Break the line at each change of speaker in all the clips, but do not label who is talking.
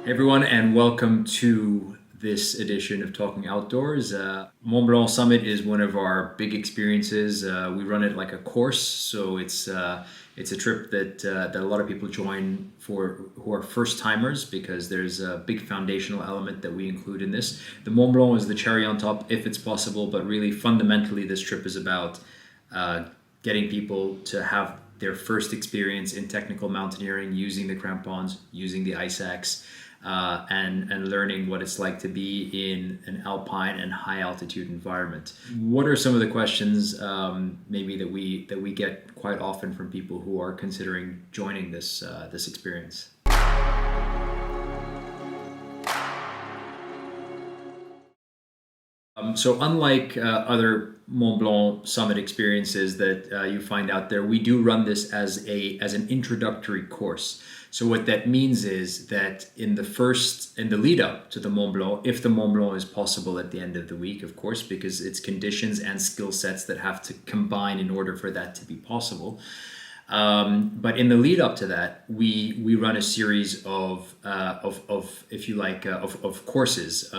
Everyone, and welcome to this edition of Talking Outdoors. Mont Blanc Summit is one of our big experiences. We run it like a course, so it's a trip that a lot of people join for who are first timers, because there's a big foundational element that we include in this. The Mont Blanc is the cherry on top, if it's possible, but really fundamentally, this trip is about getting people to have their first experience in technical mountaineering, using the crampons, using the ice axe. And learning what it's like to be in an alpine and high altitude environment. What are some of the questions maybe that we get quite often from people who are considering joining this experience? So unlike other Mont Blanc summit experiences that you find out there, we do run this as an introductory course. So what that means is that in the lead up to the Mont Blanc, if the Mont Blanc is possible at the end of the week, of course, because it's conditions and skill sets that have to combine in order for that to be possible. But in the lead up to that, we run a series of if you like, of courses.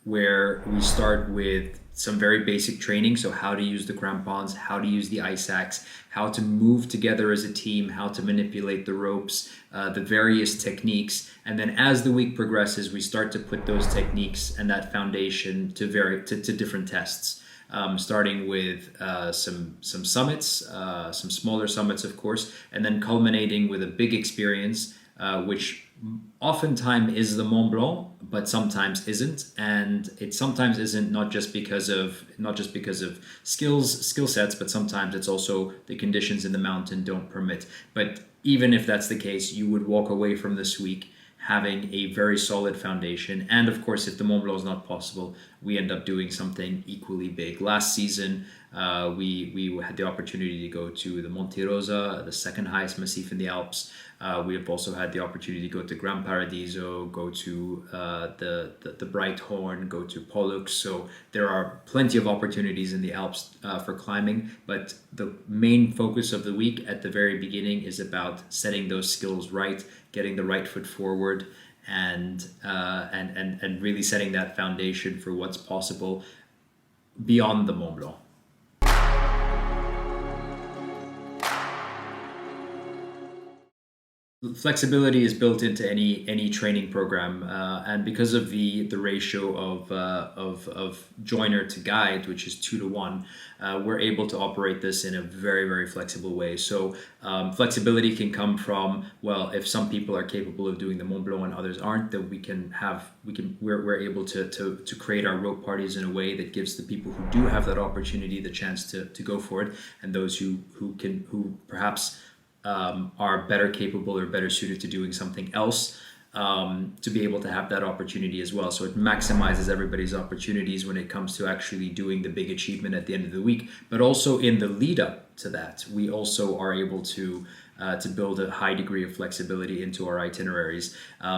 Where we start with some very basic training. So how to use the crampons, how to use the ice axe, how to move together as a team, how to manipulate the ropes, the various techniques. And then as the week progresses, we start to put those techniques and that foundation to different tests. Starting with some summits, some smaller summits, of course, and then culminating with a big experience, which oftentimes is the Mont Blanc, but sometimes isn't, and it sometimes isn't not just because of skill sets, but sometimes it's also the conditions in the mountain don't permit. But even if that's the case, you would walk away from this week having a very solid foundation. And of course, if the Mont Blanc is not possible, we end up doing something equally big. Last season, we had the opportunity to go to the Monte Rosa, the second highest massif in the Alps. We have also had the opportunity to go to Gran Paradiso, go to the Bright Horn, go to Pollux. So there are plenty of opportunities in the Alps for climbing, but the main focus of the week at the very beginning is about setting those skills right, getting the right foot forward, and really setting that foundation for what's possible beyond the Mont Blanc. Flexibility is built into any training program, and because of the ratio of joiner to guide, which is 2-to-1, we're able to operate this in a very, very flexible way. So flexibility can come from, well, if some people are capable of doing the Mont Blanc and others aren't, then we're able to create our rope parties in a way that gives the people who do have that opportunity the chance to go for it, and those who perhaps are better capable or better suited to doing something else, to be able to have that opportunity as well. So it maximizes everybody's opportunities when it comes to actually doing the big achievement at the end of the week. But also in the lead up to that, we also are able to build a high degree of flexibility into our itineraries.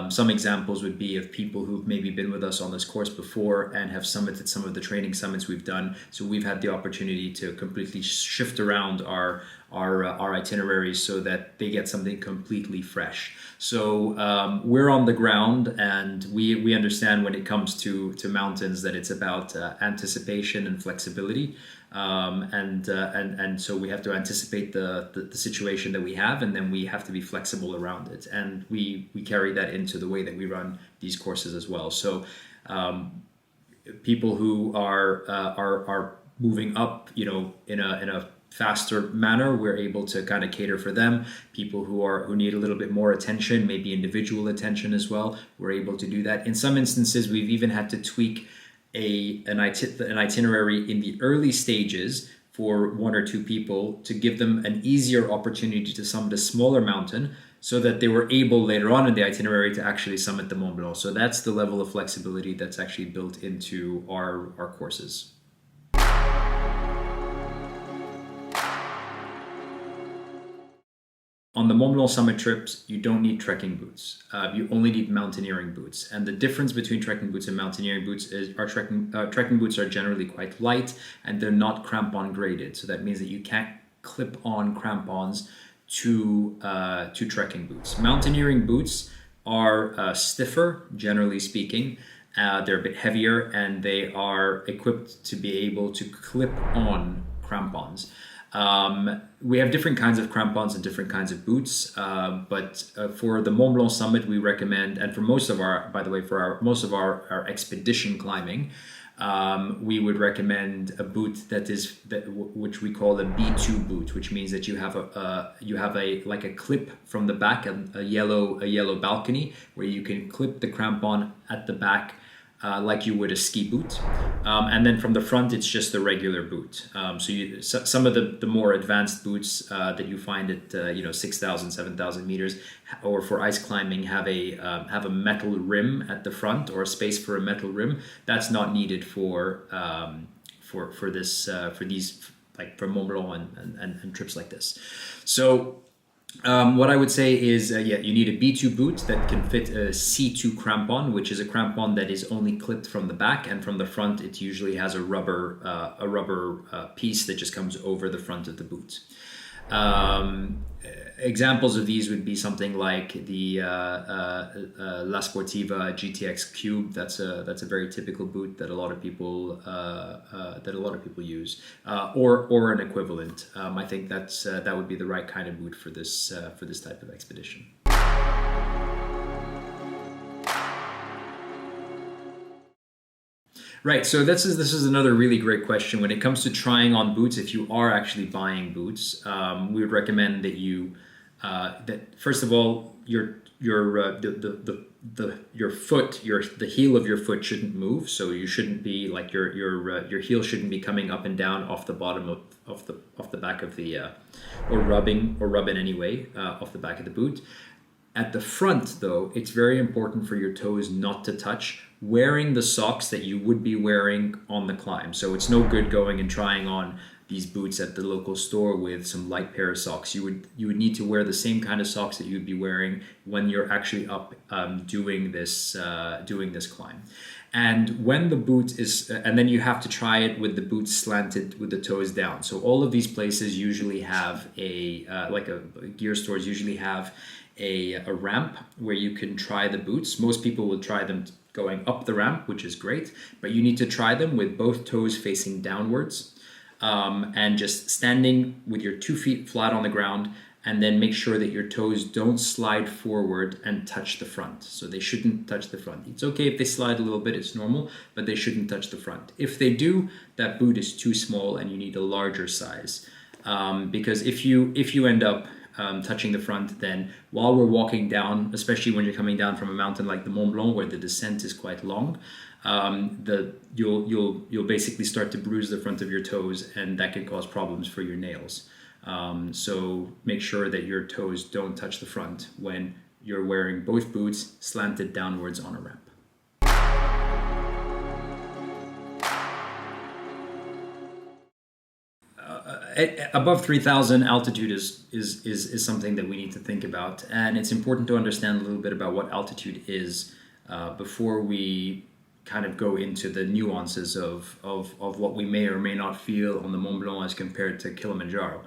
Some examples would be of people who've maybe been with us on this course before and have summited some of the training summits we've done. So we've had the opportunity to completely shift around our itineraries so that they get something completely fresh. So we're on the ground, and we understand when it comes to mountains that it's about anticipation and flexibility. And so we have to anticipate the situation that we have, and then we have to be flexible around it. And we carry that into the way that we run these courses as well. So people who are moving up, in a faster manner, we're able to kind of cater for them. People who need a little bit more attention, maybe individual attention as well, we're able to do that. In some instances, we've even had to tweak an itinerary in the early stages for one or two people to give them an easier opportunity to summit a smaller mountain, so that they were able later on in the itinerary to actually summit the Mont Blanc. So that's the level of flexibility that's actually built into our courses. On the Mont Blanc summit trips, you don't need trekking boots. You only need mountaineering boots. And the difference between trekking boots and mountaineering boots is our trekking boots are generally quite light, and they're not crampon graded. So that means that you can't clip on crampons to trekking boots. Mountaineering boots are stiffer, generally speaking. They're a bit heavier, and they are equipped to be able to clip on crampons. We have different kinds of crampons and different kinds of boots, but for the Mont Blanc summit, we recommend, and for most of our, by the way, for most of our expedition climbing, we would recommend a boot which we call a B2 boot, which means that you have a like a clip from the back, a yellow balcony where you can clip the crampon at the back. Like you would a ski boot, and then from the front it's just a regular boot. Some of the more advanced boots that you find at 6,000, 7,000 meters, or for ice climbing, have a metal rim at the front, or a space for a metal rim. That's not needed for these, like for Mont Blanc and trips like this. So. What I would say is, you need a B2 boot that can fit a C2 crampon, which is a crampon that is only clipped from the back, and from the front it usually has a rubber piece that just comes over the front of the boot. Examples of these would be something like the La Sportiva GTX Cube. That's a very typical boot that a lot of people use, or an equivalent. I think that would be the right kind of boot for this type of expedition. Right, so this is another really great question. When it comes to trying on boots, if you are actually buying boots, we would recommend that you that first of all your foot, the heel of your foot shouldn't move. So you shouldn't be like your heel shouldn't be coming up and down off the bottom of the back of the or rubbing anyway off the back of the boot. At the front, though, it's very important for your toes not to touch, wearing the socks that you would be wearing on the climb. So it's no good going and trying on these boots at the local store with some light pair of socks. You would need to wear the same kind of socks that you'd be wearing when you're actually up doing this climb. And when the boot is, and then you have to try it with the boots slanted with the toes down. So all of these places usually have gear stores usually have a ramp where you can try the boots. Most people will try them going up the ramp, which is great, but you need to try them with both toes facing downwards, and just standing with your 2 feet flat on the ground, and then make sure that your toes don't slide forward and touch the front. So they shouldn't touch the front. It's okay if they slide a little bit, it's normal, but they shouldn't touch the front. If they do, that boot is too small and you need a larger size. Because if you end up touching the front, then while we're walking down, especially when you're coming down from a mountain like the Mont Blanc where the descent is quite long, you'll basically start to bruise the front of your toes, and that can cause problems for your nails. So make sure that your toes don't touch the front when you're wearing both boots slanted downwards on a ramp. Above 3,000 altitude is something that we need to think about, and it's important to understand a little bit about what altitude is before we kind of go into the nuances of what we may or may not feel on the Mont Blanc as compared to Kilimanjaro.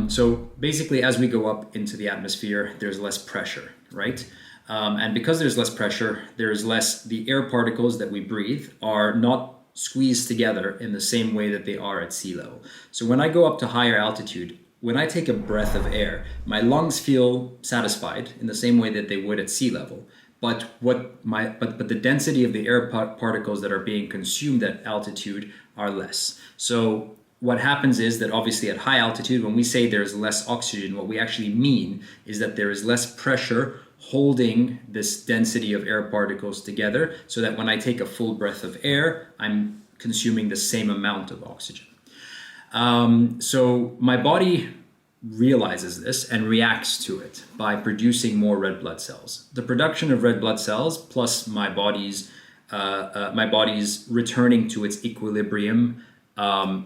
So basically, as we go up into the atmosphere, there's less pressure, right? And because there's less pressure, the air particles that we breathe are not squeezed together in the same way that they are at sea level. So when I go up to higher altitude, when I take a breath of air, my lungs feel satisfied in the same way that they would at sea level. But the density of the air particles that are being consumed at altitude are less. So what happens is that obviously at high altitude, when we say there's less oxygen, what we actually mean is that there is less pressure holding this density of air particles together, so that when I take a full breath of air, I'm consuming the same amount of oxygen. So my body realizes this and reacts to it by producing more red blood cells. The production of red blood cells plus my body's returning to its equilibrium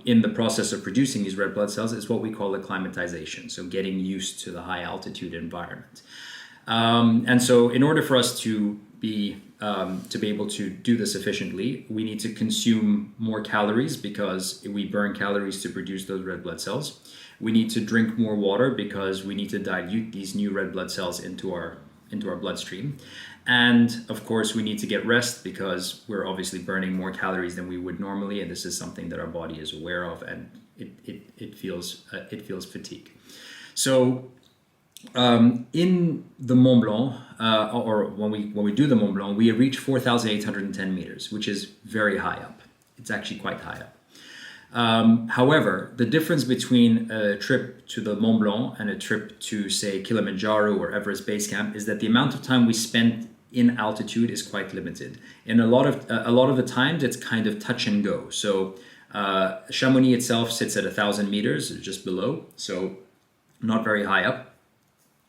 in the process of producing these red blood cells is what we call acclimatization. So getting used to the high altitude environment. And so in order for us to be able to do this efficiently, we need to consume more calories because we burn calories to produce those red blood cells. We need to drink more water because we need to dilute these new red blood cells into our into our bloodstream. And of course, we need to get rest because we're obviously burning more calories than we would normally, and this is something that our body is aware of, and it feels fatigue. So in the Mont Blanc, or when we do the Mont Blanc, we reach 4,810 meters, which is very high up. It's actually quite high up. However, the difference between a trip to the Mont Blanc and a trip to, say, Kilimanjaro or Everest Base Camp is that the amount of time we spend in altitude is quite limited. In a lot of the times, it's kind of touch and go. So Chamonix itself sits at 1,000 meters, just below, so not very high up.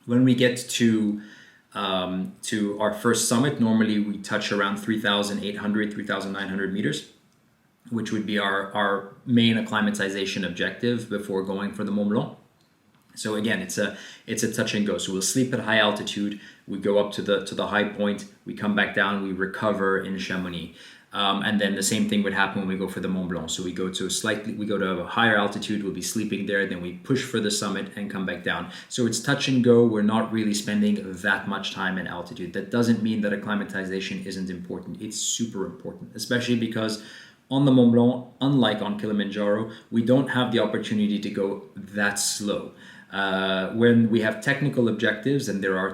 When we get to our first summit, normally we touch around 3,800, 3,900 meters, which would be our main acclimatization objective before going for the Mont Blanc. So again, it's a touch and go. So we'll sleep at high altitude, we go up to the high point, we come back down, we recover in Chamonix. And then the same thing would happen when we go for the Mont Blanc. So we go to a higher altitude, we'll be sleeping there, then we push for the summit and come back down. So it's touch and go. We're not really spending that much time in altitude. That doesn't mean that acclimatization isn't important. It's super important, especially because on the Mont Blanc, unlike on Kilimanjaro, we don't have the opportunity to go that slow. When we have technical objectives, and there are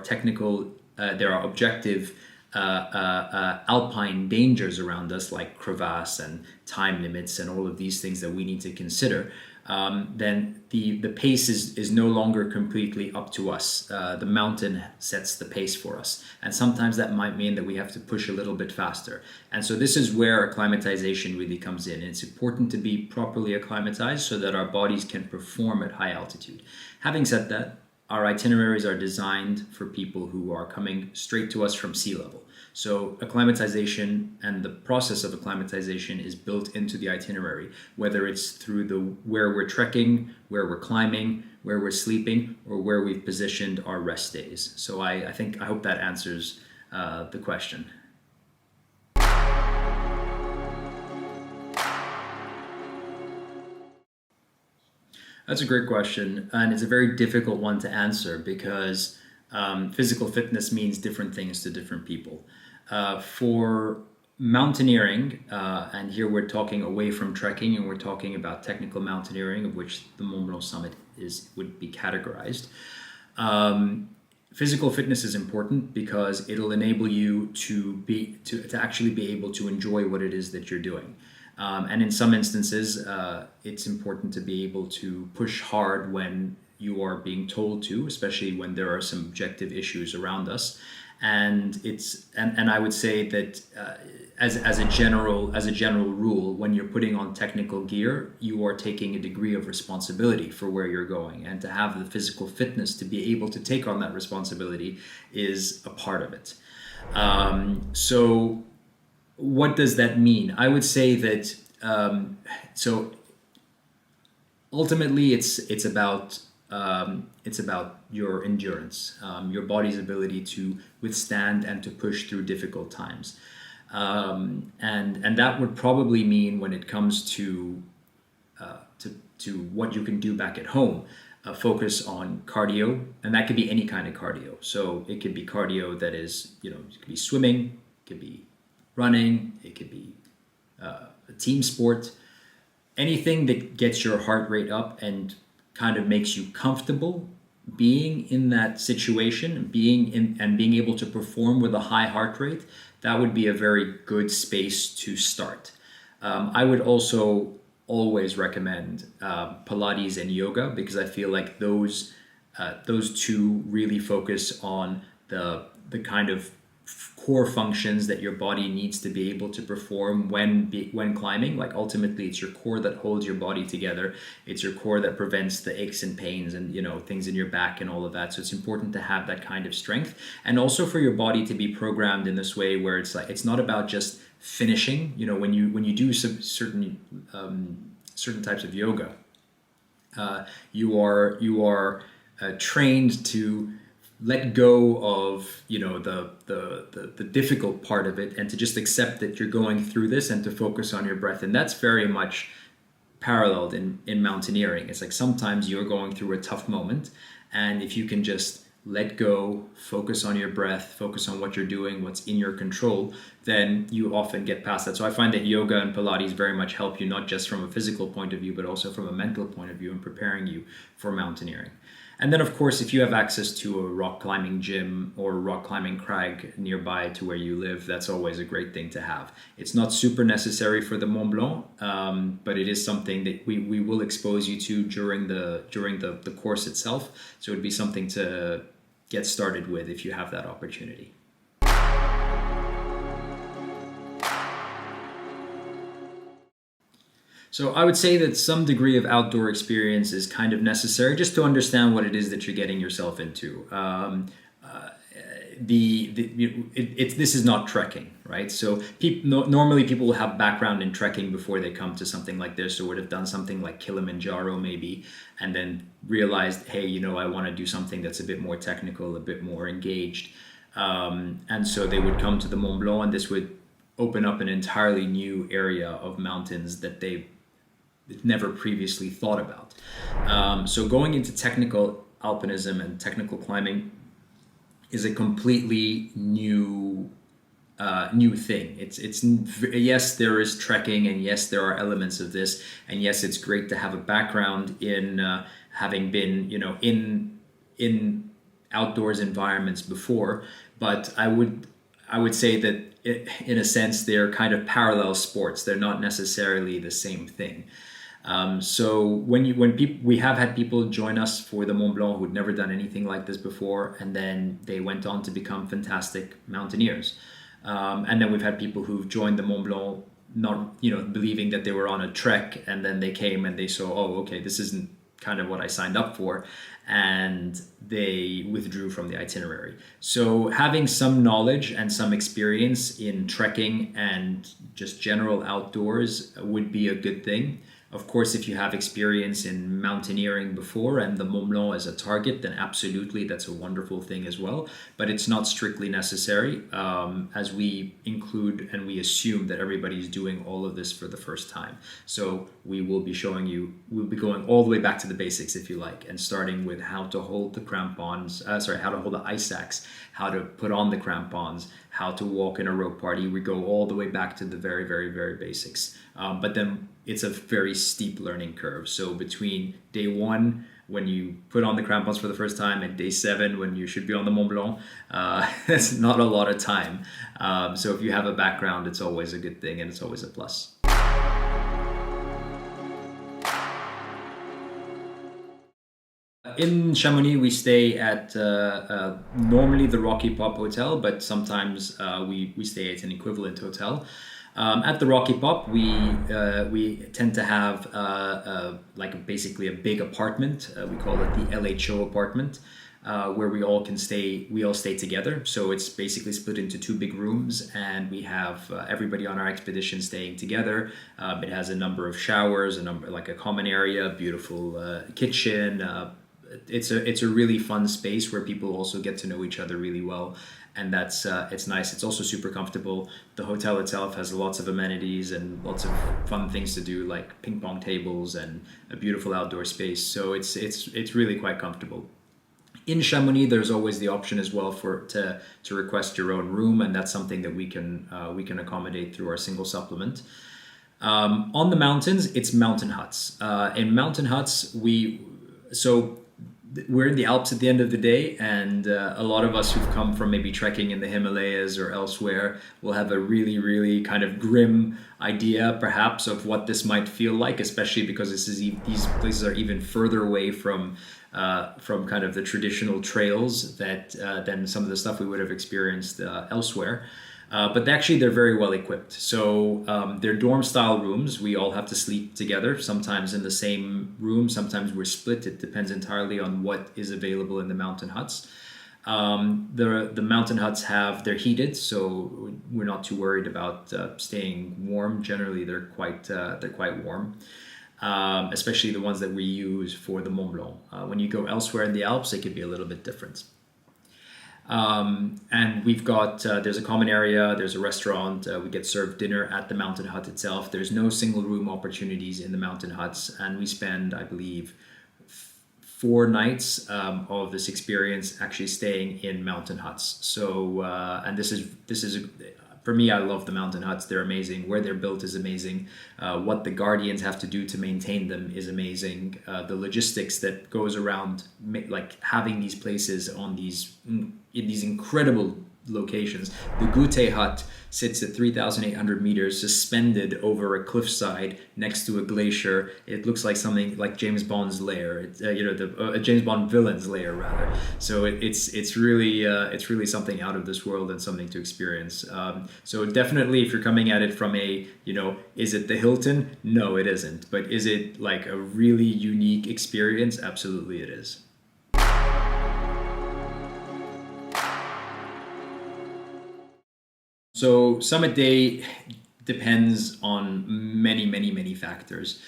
objective alpine dangers around us, like crevasse and time limits and all of these things that we need to consider, then the pace is no longer completely up to us. The mountain sets the pace for us. And sometimes that might mean that we have to push a little bit faster. And so this is where acclimatization really comes in. And it's important to be properly acclimatized so that our bodies can perform at high altitude. Having said that, our itineraries are designed for people who are coming straight to us from sea level. So acclimatization and the process of acclimatization is built into the itinerary, whether it's through where we're trekking, where we're climbing, where we're sleeping, or where we've positioned our rest days. So I hope that answers the question. That's a great question, and it's a very difficult one to answer because physical fitness means different things to different people. For mountaineering, and here we're talking away from trekking, and we're talking about technical mountaineering, of which the Mont Blanc summit would be categorized. Physical fitness is important because it'll enable you to actually be able to enjoy what it is that you're doing. And in some instances, it's important to be able to push hard when you are being told to, especially when there are some objective issues around us. And I would say that as a general rule, when you're putting on technical gear, you are taking a degree of responsibility for where you're going, and to have the physical fitness to be able to take on that responsibility is a part of it. So what does that mean? I would say that so ultimately it's about your endurance, your body's ability to withstand and to push through difficult times, and that would probably mean, when it comes to what you can do back at home, focus on cardio, and that could be any kind of cardio. So it could be cardio that is, it could be swimming, it could be running, it could be a team sport, anything that gets your heart rate up and kind of makes you comfortable being in that situation, being able to perform with a high heart rate. That would be a very good space to start. I would also always recommend Pilates and yoga, because I feel like those two really focus on the kind of core functions that your body needs to be able to perform when climbing. Like ultimately, it's your core that holds your body together. It's your core that prevents the aches and pains and things in your back and all of that. So it's important to have that kind of strength, and also for your body to be programmed in this way where it's like, it's not about just finishing. When you do some certain types of yoga, you are trained to let go of the difficult part of it, and to just accept that you're going through this, and to focus on your breath. And that's very much paralleled in mountaineering. It's like sometimes you're going through a tough moment, and if you can just let go, focus on your breath, focus on what you're doing, what's in your control, then you often get past that. So I find that yoga and Pilates very much help you, not just from a physical point of view, but also from a mental point of view in preparing you for mountaineering. And then, of course, if you have access to a rock climbing gym or a rock climbing crag nearby to where you live, that's always a great thing to have. It's not super necessary for the Mont Blanc, but it is something that we will expose you to during the course itself. So it would be something to get started with if you have that opportunity. So I would say that some degree of outdoor experience is kind of necessary just to understand what it is that you're getting yourself into. This is not trekking, right? So normally people will have background in trekking before they come to something like this, or would have done something like Kilimanjaro maybe, and then realized, hey, I want to do something that's a bit more technical, a bit more engaged. And so they would come to the Mont Blanc, and this would open up an entirely new area of mountains that they never previously thought about. So going into technical alpinism and technical climbing is a completely new thing. It's yes, there is trekking, and yes, there are elements of this, and yes, it's great to have a background in having been in outdoors environments before. But I would say that in a sense they're kind of parallel sports. They're not necessarily the same thing. So we have had people join us for the Mont Blanc who'd never done anything like this before, and then they went on to become fantastic mountaineers. And then we've had people who've joined the Mont Blanc not believing that they were on a trek, and then they came and they saw, oh, okay, this isn't kind of what I signed up for, and they withdrew from the itinerary. So having some knowledge and some experience in trekking and just general outdoors would be a good thing. Of course, if you have experience in mountaineering before and the Mont Blanc as a target, then absolutely, that's a wonderful thing as well. But it's not strictly necessary, as we include and we assume that everybody's doing all of this for the first time. So we will be showing you, we'll be going all the way back to the basics, if you like, and starting with how to hold the crampons, how to hold the ice axe, how to put on the crampons, how to walk in a rope party. We go all the way back to the very, very, very basics. But then it's a very steep learning curve. So between day one, when you put on the crampons for the first time, and day 7, when you should be on the Mont Blanc, that's not a lot of time. So if you have a background, it's always a good thing, and it's always a plus. In Chamonix, we stay at normally the Rocky Pop Hotel, but sometimes we stay at an equivalent hotel. At the Rocky Pop, we tend to have basically a big apartment. We call it the LHO apartment, where we all stay together. So it's basically split into 2 big rooms, and we have everybody on our expedition staying together. It has a number of showers, a common area, beautiful kitchen. It's a really fun space where people also get to know each other really well, and that's it's nice. It's also super comfortable. The hotel itself has lots of amenities and lots of fun things to do, like ping pong tables and a beautiful outdoor space. So it's really quite comfortable. In Chamonix, there's always the option as well to request your own room, and that's something that we can accommodate through our single supplement. On the mountains, it's mountain huts. In mountain huts, we're in the Alps at the end of the day, and a lot of us who've come from maybe trekking in the Himalayas or elsewhere will have a really, really kind of grim idea, perhaps, of what this might feel like, especially because these places are even further away from kind of the traditional trails than some of the stuff we would have experienced elsewhere. But actually, they're very well equipped. So they're dorm-style rooms. We all have to sleep together, sometimes in the same room. Sometimes we're split. It depends entirely on what is available in the mountain huts. The mountain huts they're heated, so we're not too worried about staying warm. Generally, they're quite warm. Especially the ones that we use for the Mont Blanc. When you go elsewhere in the Alps, it could be a little bit different. And we've got, there's a common area, there's a restaurant, we get served dinner at the mountain hut itself. There's no single room opportunities in the mountain huts, and we spend, I believe, 4 nights of this experience actually staying in mountain huts. So and this is for me, I love the mountain huts. They're amazing. Where they're built is amazing. What the guardians have to do to maintain them is amazing. The logistics that goes around, like having these places on in these incredible locations. The Goutte hut sits at 3,800 meters, suspended over a cliffside next to a glacier. It looks like something like James Bond's lair. The James Bond villain's lair rather. So it's really something out of this world and something to experience. So definitely, if you're coming at it from is it the Hilton? No, it isn't. But is it like a really unique experience? Absolutely, it is. So summit day depends on many, many, many factors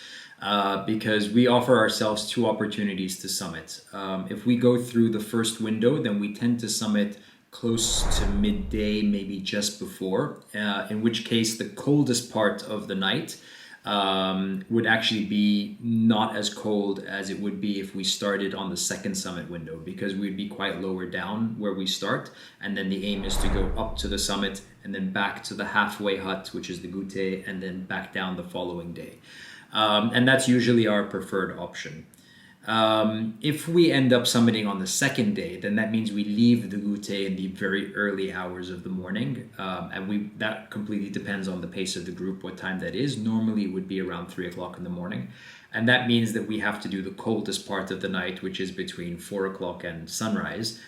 because we offer ourselves 2 opportunities to summit. If we go through the first window, then we tend to summit close to midday, maybe just before, in which case the coldest part of the night would actually be not as cold as it would be if we started on the second summit window, because we'd be quite lower down where we start, and then the aim is to go up to the summit and then back to the halfway hut, which is the Goutte, and then back down the following day. And that's usually our preferred option. If we end up summiting on the second day, then that means we leave the Goutte in the very early hours of the morning, and that completely depends on the pace of the group, what time that is. Normally it would be around 3 o'clock in the morning, and that means that we have to do the coldest part of the night, which is between 4 o'clock and sunrise,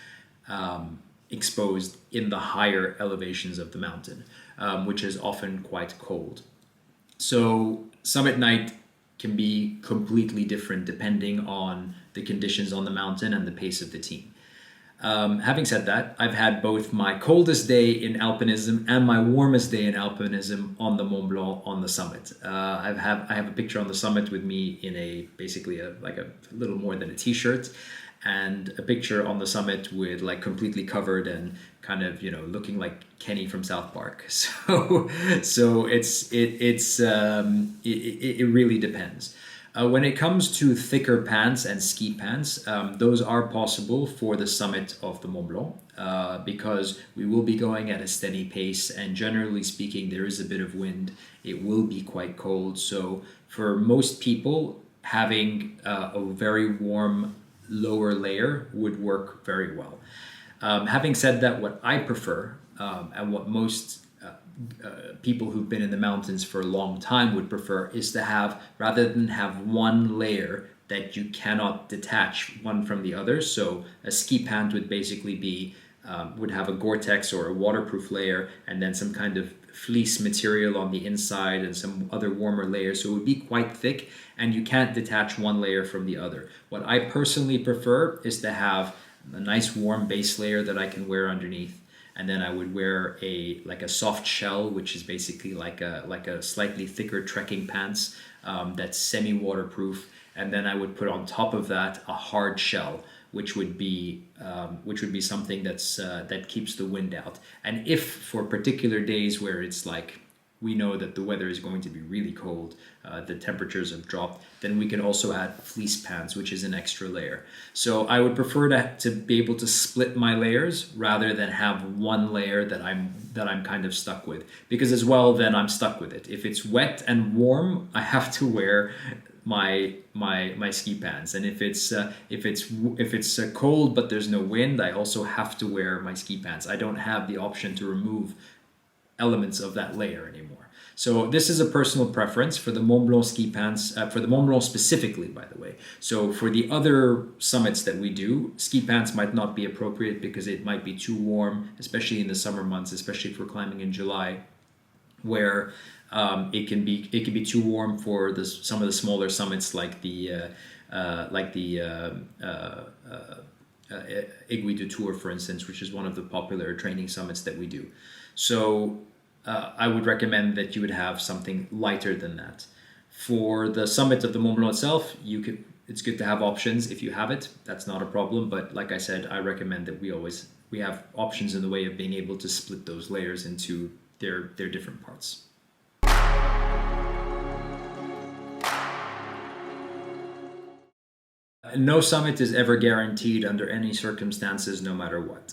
exposed in the higher elevations of the mountain, which is often quite cold. So summit night can be completely different depending on the conditions on the mountain and the pace of the team. Having said that, I've had both my coldest day in alpinism and my warmest day in alpinism on the Mont Blanc on the summit. I have a picture on the summit with me in a little more than a t-shirt, and a picture on the summit with like completely covered and kind of looking like Kenny from South Park. So it really depends. When it comes to thicker pants and ski pants, those are possible for the summit of the Mont Blanc because we will be going at a steady pace, and generally speaking, there is a bit of wind. It will be quite cold. So for most people, having a very warm lower layer would work very well. Having said that, what I prefer and what most people who've been in the mountains for a long time would prefer is to have, rather than have one layer that you cannot detach one from the other. So a ski pant would basically be, would have a Gore-Tex or a waterproof layer and then some kind of fleece material on the inside and some other warmer layers. So it would be quite thick and you can't detach one layer from the other. What I personally prefer is to have a nice warm base layer that I can wear underneath. And then I would wear a soft shell, which is basically like a slightly thicker trekking pants that's semi-waterproof. And then I would put on top of that a hard shell, which would be something that keeps the wind out. And if for particular days where it's like we know that the weather is going to be really cold, the temperatures have dropped, then we can also add fleece pants, which is an extra layer. So I would prefer to be able to split my layers rather than have one layer that I'm kind of stuck with, because as well then I'm stuck with it. If it's wet and warm, I have to wear my ski pants, and if it's cold but there's no wind, I also have to wear my ski pants. I don't have the option to remove elements of that layer anymore. So this is a personal preference for the Mont Blanc ski pants, for the Mont Blanc specifically, by the way. So for the other summits that we do, ski pants might not be appropriate because it might be too warm, especially in the summer months, especially if we're climbing in July, where it can be too warm for some of the smaller summits like the Aiguille de Tour, for instance, which is one of the popular training summits that we do. So I would recommend that you would have something lighter than that. For the summit of the Mont Blanc itself, it's good to have options. If you have it, that's not a problem. But like I said, I recommend that we have options in the way of being able to split those layers into their different parts. No summit is ever guaranteed under any circumstances, no matter what.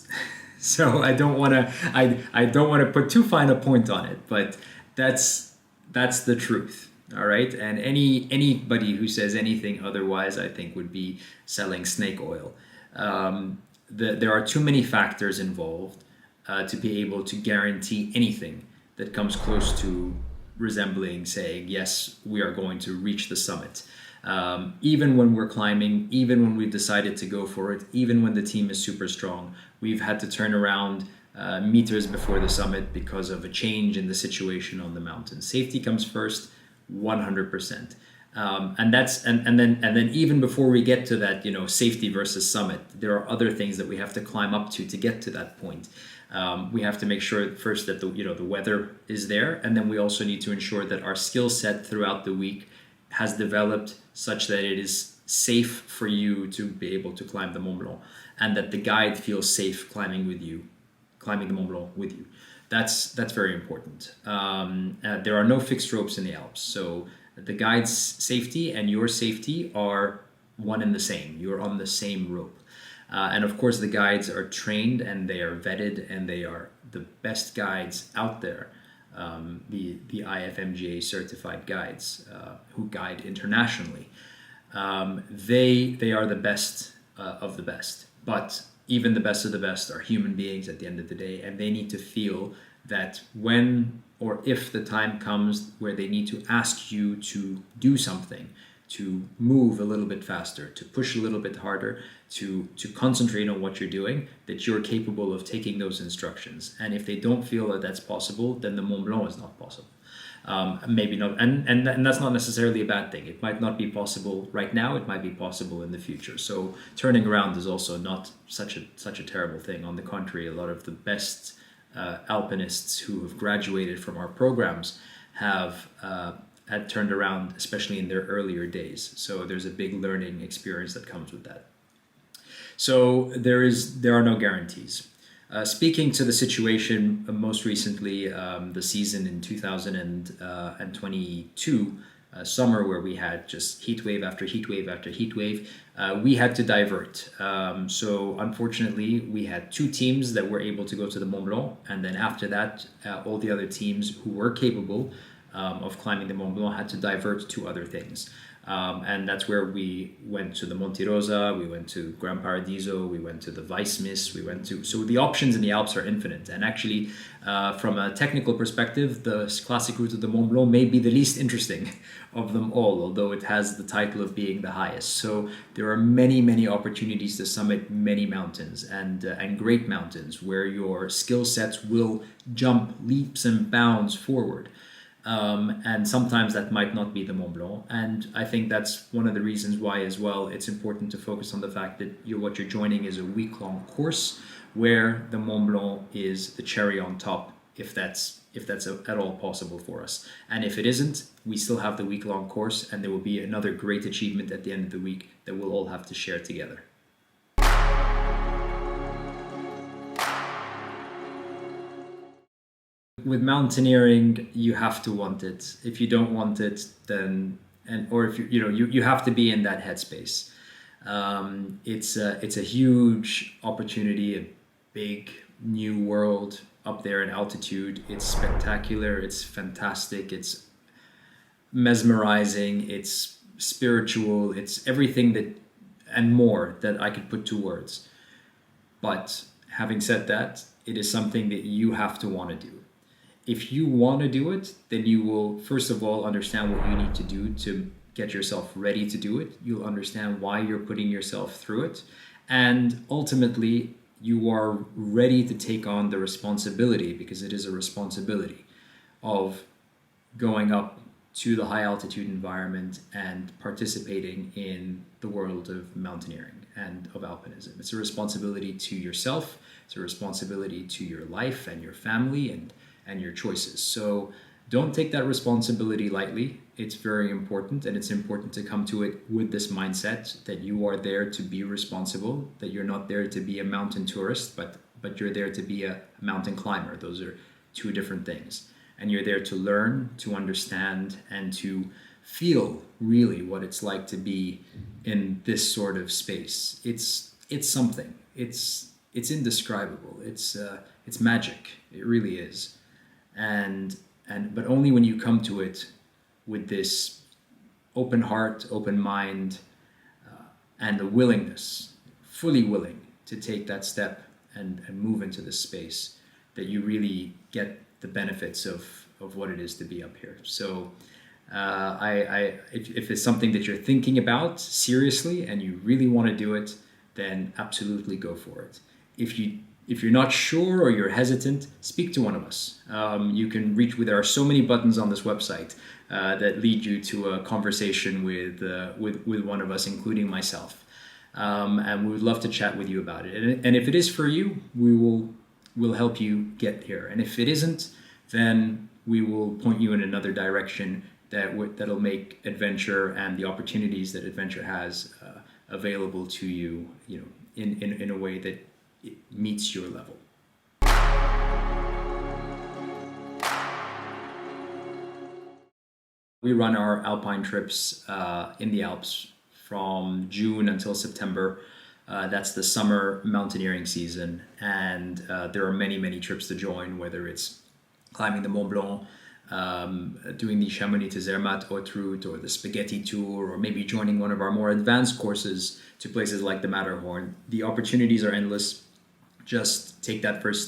So I don't want to put too fine a point on it, but that's the truth. All right, and anybody who says anything otherwise, I think, would be selling snake oil. There are too many factors involved to be able to guarantee anything that comes close to resembling saying, yes, we are going to reach the summit. Even when we're climbing, even when we've decided to go for it, even when the team is super strong, we've had to turn around meters before the summit because of a change in the situation on the mountain. Safety comes first, 100%. And then even before we get to that, safety versus summit, there are other things that we have to climb up to get to that point. We have to make sure first that the weather is there, and then we also need to ensure that our skill set throughout the week has developed such that it is safe for you to be able to climb the Mont Blanc, and that the guide feels safe climbing the Mont Blanc with you. That's very important. There are no fixed ropes in the Alps, so the guide's safety and your safety are one and the same. You're on the same rope. And of course, the guides are trained and they are vetted and they are the best guides out there. The IFMGA certified guides who guide internationally. They are the best of the best. But even the best of the best are human beings at the end of the day, and they need to feel that when or if the time comes where they need to ask you to do something, to move a little bit faster, to push a little bit harder, to concentrate on what you're doing, that you're capable of taking those instructions. And if they don't feel that that's possible, then the Mont Blanc is not possible. Maybe not, and that's not necessarily a bad thing. It might not be possible right now. It might be possible in the future. So turning around is also not such a terrible thing. On the contrary, a lot of the best alpinists who have graduated from our programs have had turned around, especially in their earlier days. So there's a big learning experience that comes with that. So there are no guarantees. Speaking to the situation most recently, the season in 2022, summer, where we had just heat wave after heat wave after heat wave, we had to divert. So unfortunately, we had two teams that were able to go to the Mont Blanc, and then after that, all the other teams who were capable of climbing the Mont Blanc had to divert to other things. And that's where we went to the Monte Rosa, we went to Gran Paradiso, we went to the Weissmiss, so the options in the Alps are infinite. And actually, from a technical perspective, the classic route of the Mont Blanc may be the least interesting of them all, although it has the title of being the highest. So there are many, many opportunities to summit many mountains and great mountains where your skill sets will jump leaps and bounds forward. And sometimes that might not be the Mont Blanc. And I think that's one of the reasons why as well it's important to focus on the fact that what you're joining is a week-long course where the Mont Blanc is the cherry on top, if that's at all possible for us. And if it isn't, we still have the week-long course, and there will be another great achievement at the end of the week that we'll all have to share together. With mountaineering, you have to want it. If you don't want it, then if you have to be in that headspace. It's a huge opportunity, a big new world up there in altitude. It's spectacular. It's fantastic. It's mesmerizing. It's spiritual. It's everything that and more that I could put to words. But having said that, it is something that you have to want to do. If you want to do it, then you will, first of all, understand what you need to do to get yourself ready to do it. You'll understand why you're putting yourself through it. And ultimately, you are ready to take on the responsibility, because it is a responsibility, of going up to the high altitude environment and participating in the world of mountaineering and of alpinism. It's a responsibility to yourself. It's a responsibility to your life and your family and your choices. So don't take that responsibility lightly. It's very important, and it's important to come to it with this mindset that you are there to be responsible, that you're not there to be a mountain tourist, but you're there to be a mountain climber. Those are two different things. And you're there to learn, to understand, and to feel really what it's like to be in this sort of space. It's something. It's indescribable. It's magic. It really is. And but only when you come to it with this open heart, open mind, and the willingness, fully willing to take that step and move into this space, that you really get the benefits of what it is to be up here. So if it's something that you're thinking about seriously and you really want to do it, then absolutely go for it. If you're not sure or you're hesitant, speak to one of us. You can reach. There are so many buttons on this website that lead you to a conversation with one of us, including myself. And we would love to chat with you about it. And if it is for you, we'll help you get here. And if it isn't, then we will point you in another direction that'll make adventure and the opportunities that adventure has available to you, in a way that it meets your level. We run our alpine trips in the Alps from June until September. That's the summer mountaineering season, and there are many, many trips to join, whether it's climbing the Mont Blanc, doing the Chamonix to Zermatt haute route, or the Spaghetti Tour, or maybe joining one of our more advanced courses to places like the Matterhorn. The opportunities are endless. Just take that first step.